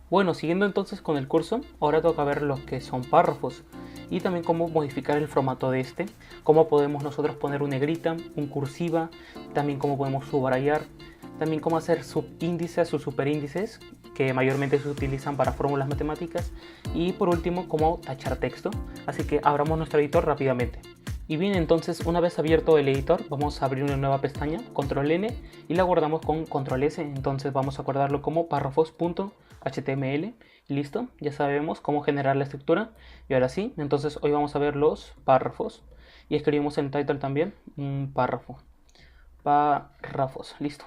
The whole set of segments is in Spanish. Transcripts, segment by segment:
Bueno, siguiendo entonces con el curso, ahora toca ver lo que son párrafos y también cómo modificar el formato de este, cómo podemos nosotros poner un negrita, un cursiva, también cómo podemos subrayar, también cómo hacer subíndices o superíndices que mayormente se utilizan para fórmulas matemáticas y por último cómo tachar texto. Así que abramos nuestro editor rápidamente. Y bien, entonces una vez abierto el editor vamos a abrir una nueva pestaña, control N, y la guardamos con control S. Entonces vamos a guardarlo como párrafos.html. Listo, ya sabemos cómo generar la estructura. Y ahora sí, entonces hoy vamos a ver los párrafos. Y escribimos en title también un párrafo. Párrafos, listo.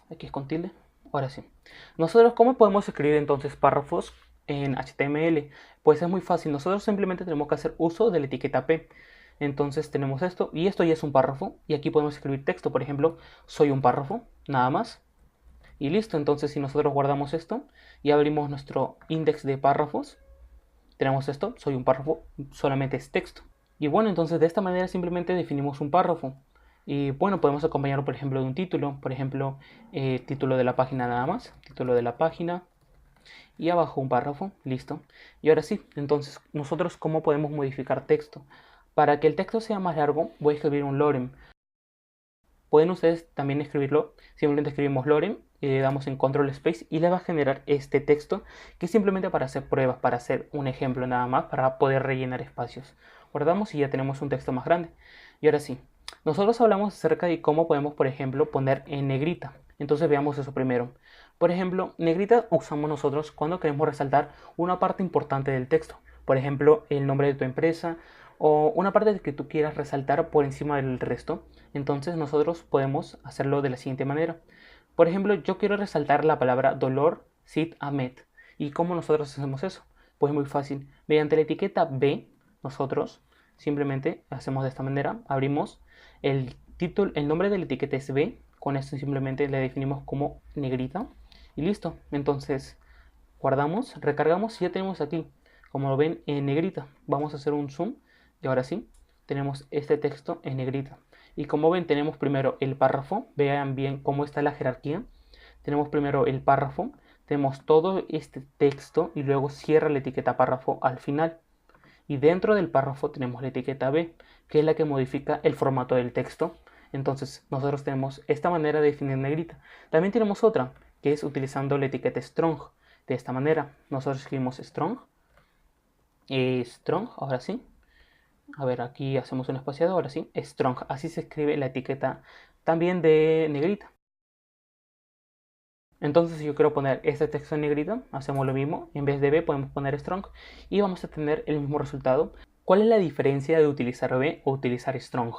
Aquí es con tilde. Ahora sí. Nosotros, ¿cómo podemos escribir entonces párrafos en HTML? Pues es muy fácil. Nosotros simplemente tenemos que hacer uso de la etiqueta P. Entonces tenemos esto y esto ya es un párrafo y aquí podemos escribir texto, por ejemplo, soy un párrafo, nada más. Y listo, entonces si nosotros guardamos esto y abrimos nuestro index de párrafos, tenemos esto, soy un párrafo, solamente es texto. Y bueno, entonces de esta manera simplemente definimos un párrafo. Y bueno, podemos acompañarlo por ejemplo de un título, por ejemplo, título de la página nada más, título de la página y abajo un párrafo, listo. Y ahora sí, entonces nosotros cómo podemos modificar texto. Para que el texto sea más largo, voy a escribir un lorem. Pueden ustedes también escribirlo, simplemente escribimos lorem, le damos en control space y le va a generar este texto que es simplemente para hacer pruebas, para hacer un ejemplo nada más, para poder rellenar espacios. Guardamos y ya tenemos un texto más grande. Y ahora sí, nosotros hablamos acerca de cómo podemos, por ejemplo, poner en negrita. Entonces veamos eso primero. Por ejemplo, negrita usamos nosotros cuando queremos resaltar una parte importante del texto. Por ejemplo, el nombre de tu empresa o una parte que tú quieras resaltar por encima del resto. Entonces nosotros podemos hacerlo de la siguiente manera. Por ejemplo, yo quiero resaltar la palabra dolor, Cid Ahmed. ¿Y cómo nosotros hacemos eso? Pues muy fácil. Mediante la etiqueta B, nosotros simplemente hacemos de esta manera. Abrimos el título, el nombre de la etiqueta es B. Con esto simplemente le definimos como negrita. Y listo. Entonces guardamos, recargamos y ya tenemos aquí, como lo ven, en negrita. Vamos a hacer un zoom y ahora sí, tenemos este texto en negrita. Y como ven, tenemos primero el párrafo. Vean bien cómo está la jerarquía. Tenemos primero el párrafo, tenemos todo este texto y luego cierra la etiqueta párrafo al final. Y dentro del párrafo tenemos la etiqueta B, que es la que modifica el formato del texto. Entonces nosotros tenemos esta manera de definir negrita. También tenemos otra, que es utilizando la etiqueta strong. De esta manera, nosotros escribimos strong. Strong, ahora sí. A ver, aquí hacemos un espaciado, ahora sí. Strong, así se escribe la etiqueta también de negrita. Entonces si yo quiero poner este texto en negrita, hacemos lo mismo. En vez de B podemos poner strong y vamos a tener el mismo resultado. ¿Cuál es la diferencia de utilizar B o utilizar strong?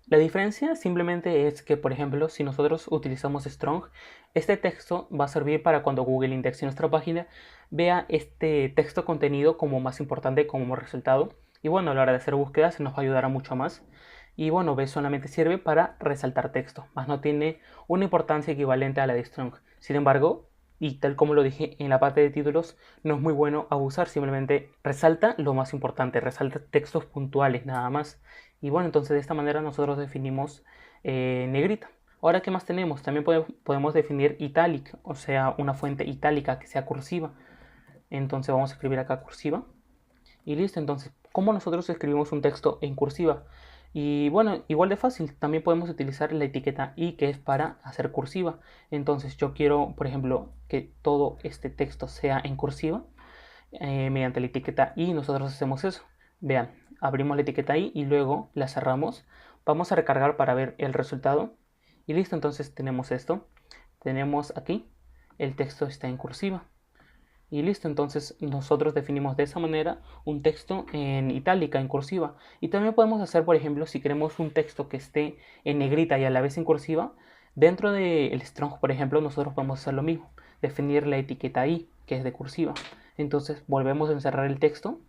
La diferencia simplemente es que, por ejemplo, si nosotros utilizamos strong, este texto va a servir para cuando Google indexe nuestra página, vea este texto contenido como más importante como resultado. Y bueno, a la hora de hacer búsquedas nos ayudará mucho más. Y bueno, B solamente sirve para resaltar texto, más no tiene una importancia equivalente a la de strong. Sin embargo, y tal como lo dije en la parte de títulos, no es muy bueno abusar, simplemente resalta lo más importante, resalta textos puntuales nada más. Y bueno, entonces de esta manera nosotros definimos negrita. Ahora, ¿qué más tenemos? También podemos definir italic, o sea, una fuente itálica que sea cursiva. Entonces vamos a escribir acá cursiva. Y listo, entonces, ¿cómo nosotros escribimos un texto en cursiva? Y bueno, igual de fácil, también podemos utilizar la etiqueta I que es para hacer cursiva. Entonces yo quiero, por ejemplo, que todo este texto sea en cursiva. Mediante la etiqueta I nosotros hacemos eso. Vean, abrimos la etiqueta I y luego la cerramos. Vamos a recargar para ver el resultado. Y listo, entonces tenemos esto. Tenemos aquí, el texto está en cursiva. Y listo, entonces nosotros definimos de esa manera un texto en itálica, en cursiva. Y también podemos hacer, por ejemplo, si queremos un texto que esté en negrita y a la vez en cursiva, dentro del strong, por ejemplo, nosotros podemos hacer lo mismo, definir la etiqueta I, que es de cursiva. Entonces volvemos a encerrar el texto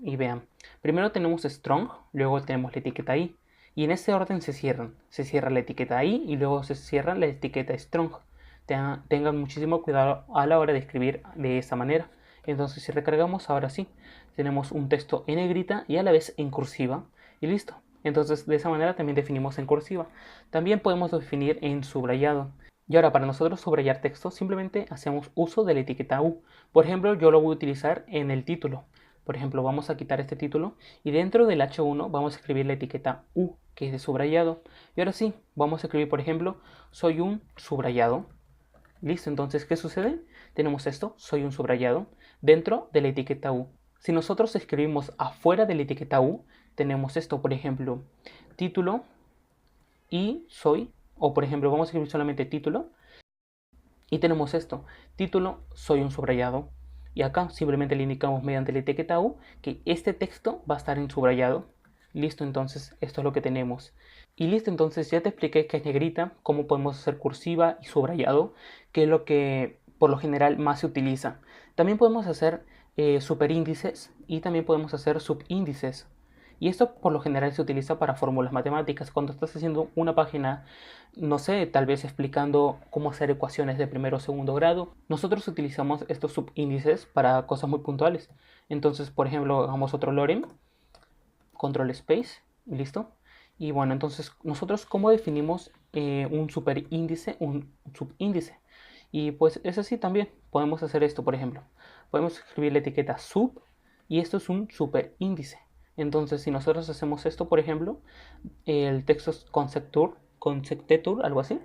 y vean, primero tenemos strong, luego tenemos la etiqueta I. Y en ese orden se cierran. Se cierra la etiqueta I y luego se cierra la etiqueta strong. Tengan muchísimo cuidado a la hora de escribir de esta manera. Entonces si recargamos, ahora sí, tenemos un texto en negrita y a la vez en cursiva y listo. Entonces de esa manera también definimos en cursiva. También podemos definir en subrayado. Y ahora para nosotros subrayar texto simplemente hacemos uso de la etiqueta U. Por ejemplo, yo lo voy a utilizar en el título. Por ejemplo, vamos a quitar este título y dentro del H1 vamos a escribir la etiqueta U, que es de subrayado. Y ahora sí, vamos a escribir, por ejemplo, soy un subrayado. Listo, entonces, ¿qué sucede? Tenemos esto, soy un subrayado, dentro de la etiqueta U. Si nosotros escribimos afuera de la etiqueta U, tenemos esto, por ejemplo, título y soy, o por ejemplo, vamos a escribir solamente título y tenemos esto, título, soy un subrayado. Y acá simplemente le indicamos mediante la etiqueta U que este texto va a estar en subrayado. Listo, entonces esto es lo que tenemos. Y listo, entonces ya te expliqué qué es negrita, cómo podemos hacer cursiva y subrayado, que es lo que por lo general más se utiliza. También podemos hacer superíndices y también podemos hacer subíndices. Y esto por lo general se utiliza para fórmulas matemáticas. Cuando estás haciendo una página, no sé, tal vez explicando cómo hacer ecuaciones de primero o segundo grado, nosotros utilizamos estos subíndices para cosas muy puntuales. Entonces, por ejemplo, hagamos otro lorem, control space, y listo. Y bueno, entonces nosotros cómo definimos un superíndice, un subíndice. Y pues es así también, podemos hacer esto, por ejemplo. Podemos escribir la etiqueta sub y esto es un superíndice. Entonces, si nosotros hacemos esto, por ejemplo, el texto es conjecture, algo así,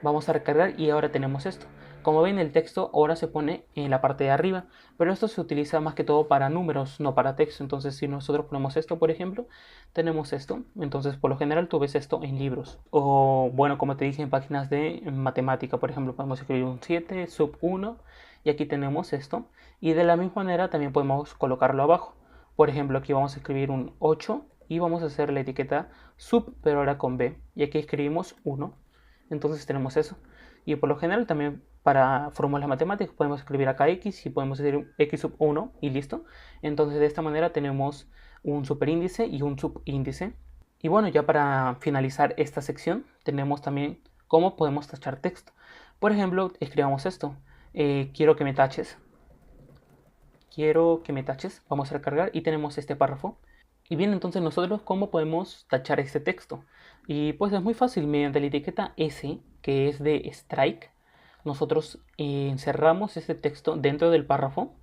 vamos a recargar y ahora tenemos esto. Como ven, el texto ahora se pone en la parte de arriba, pero esto se utiliza más que todo para números, no para texto. Entonces, si nosotros ponemos esto, por ejemplo, tenemos esto. Entonces, por lo general, tú ves esto en libros. O, bueno, como te dije, en páginas de matemática, por ejemplo, podemos escribir un 7, sub 1, y aquí tenemos esto. Y de la misma manera también podemos colocarlo abajo. Por ejemplo, aquí vamos a escribir un 8 y vamos a hacer la etiqueta sub, pero ahora con B. Y aquí escribimos 1. Entonces tenemos eso. Y por lo general también para fórmulas matemáticas podemos escribir acá X y podemos decir X sub 1 y listo. Entonces de esta manera tenemos un superíndice y un subíndice. Y bueno, ya para finalizar esta sección tenemos también cómo podemos tachar texto. Por ejemplo, escribamos esto. Quiero que me taches. Quiero que me taches. Vamos a recargar y tenemos este párrafo. Y bien, entonces nosotros cómo podemos tachar este texto. Y pues es muy fácil, mediante la etiqueta S, que es de strike, nosotros encerramos este texto dentro del párrafo.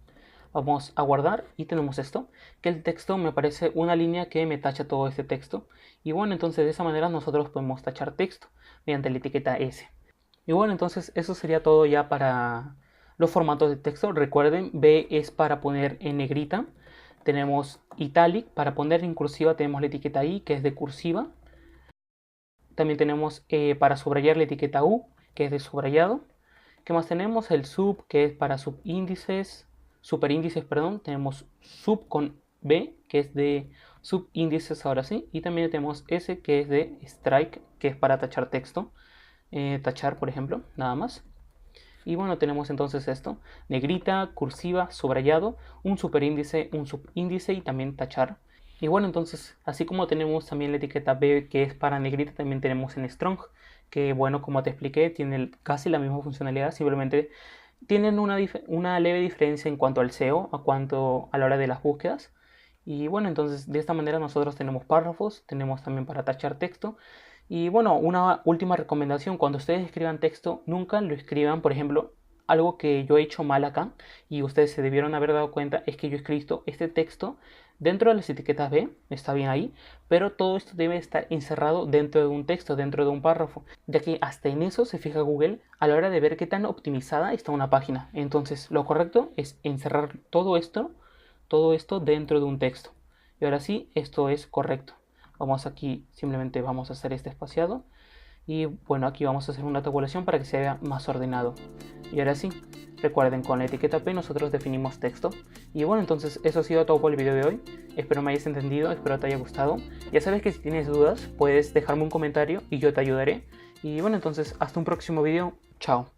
Vamos a guardar y tenemos esto, que el texto me aparece una línea que me tacha todo este texto. Y bueno, entonces de esa manera nosotros podemos tachar texto mediante la etiqueta S. Y bueno, entonces eso sería todo ya para los formatos de texto. Recuerden, B es para poner en negrita. Tenemos italic, para poner en cursiva tenemos la etiqueta I, que es de cursiva. También tenemos para subrayar la etiqueta U, que es de subrayado. ¿Qué más tenemos? El sub, que es para subíndices, superíndices, perdón. Tenemos sub con B, que es de subíndices ahora sí. Y también tenemos S, que es de strike, que es para tachar texto. Tachar, por ejemplo, nada más. Y bueno, tenemos entonces esto, negrita, cursiva, subrayado, un superíndice, un subíndice y también tachar. Y bueno, entonces, así como tenemos también la etiqueta B que es para negrita, también tenemos en strong, que bueno, como te expliqué, tiene casi la misma funcionalidad, simplemente tienen una leve diferencia en cuanto al SEO, a la hora de las búsquedas. Y bueno, entonces de esta manera nosotros tenemos párrafos, tenemos también para tachar texto. Y bueno, una última recomendación, cuando ustedes escriban texto, nunca lo escriban, por ejemplo, algo que yo he hecho mal acá y ustedes se debieron haber dado cuenta es que yo he escrito este texto dentro de las etiquetas B, está bien ahí, pero todo esto debe estar encerrado dentro de un texto, dentro de un párrafo, ya que hasta en eso se fija Google a la hora de ver qué tan optimizada está una página. Entonces, lo correcto es encerrar todo esto dentro de un texto. Y ahora sí, esto es correcto. Vamos aquí, simplemente vamos a hacer este espaciado. Y bueno, aquí vamos a hacer una tabulación para que se vea más ordenado. Y ahora sí, recuerden, con la etiqueta P nosotros definimos texto. Y bueno, entonces eso ha sido todo por el video de hoy. Espero me hayas entendido, espero te haya gustado. Ya sabes que si tienes dudas, puedes dejarme un comentario y yo te ayudaré. Y bueno, entonces hasta un próximo video. Chao.